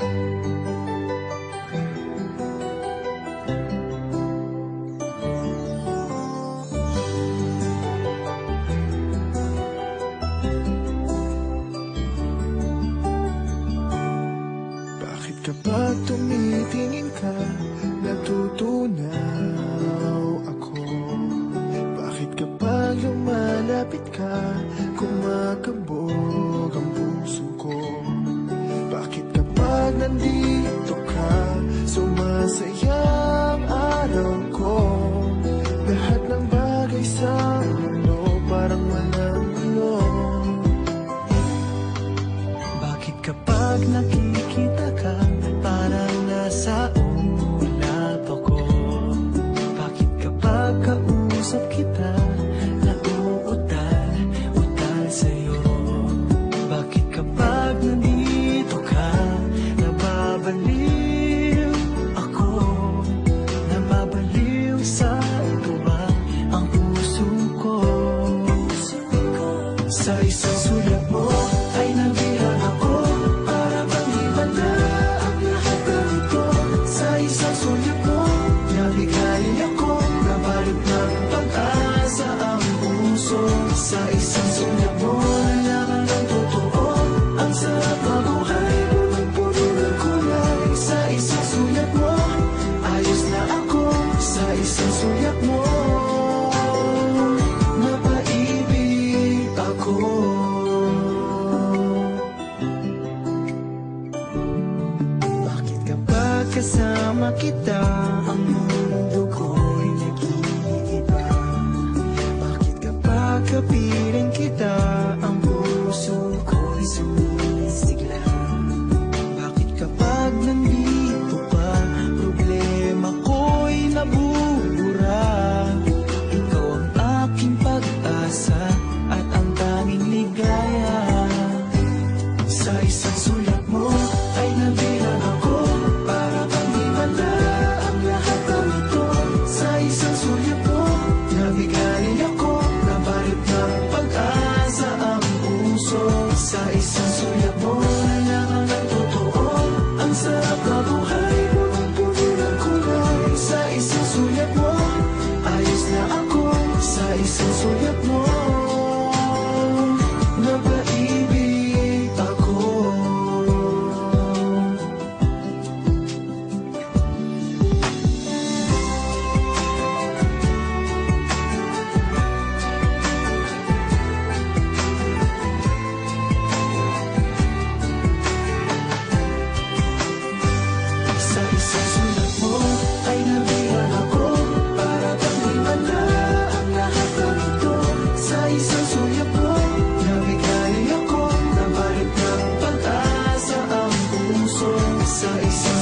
Bakit kapag tumitingin ka, natutunaw ako? Bakit kapag lumalapit ka, kumakabog ang puso ko? Bakit kapag nandito ka, sumasaya ang araw ko? Lahat ng bagay sa mundo parang walang gulo. Bakit kapag nakikita ka, parang nasa ulap ako? Bakit kapag kausap kita, nauutal sa'yo? Bakit kapag nandito ka, nababaliw ako? Nababaliw sa tuwa ang puso ko. Sa isang sulat mo ay nabilang ako, para bang iba na ang lahat ng ito. Sa isang sulat mo, nabigay ako, nabalot ng pag-asa ang puso. Sa isang sulat mo, nalaman ng totoo, ang sarap mabuhay, punong-puno ng kulay. Sa isang sulat mo, ayos na ako. Sa isang sulat mo, napaibig ako. Bakit kapag kasama kita, ang mundo ko'y nag-iiba? Bakit kapag kapiling kita, ang puso ko'y sumisigla? Bakit kapag nandito ka, problema ko'y nabubura? Ikaw ang aking pag-asa at ang tanging ligaya. Sa isang sulat mo ay nabilang ako, para bang iba na ang lahat ng ito. Sa isang sulat mo, nabigay ako, nabalot ng pag-asa ang puso. Sa isang sulat mo, nalaman ng totoo, ang sarap na buhay, punong-puno ng kulay. Sa isang sulat mo, ayos na ako. Sa isang sulat mo, napaibig ako. Sa isang sulat mo ay nabilang ako, para bang iba na ang lahat ng ito. Sa isang sulat mo, nabigay ako, nabalot ng pag-asa ang puso. Sa isang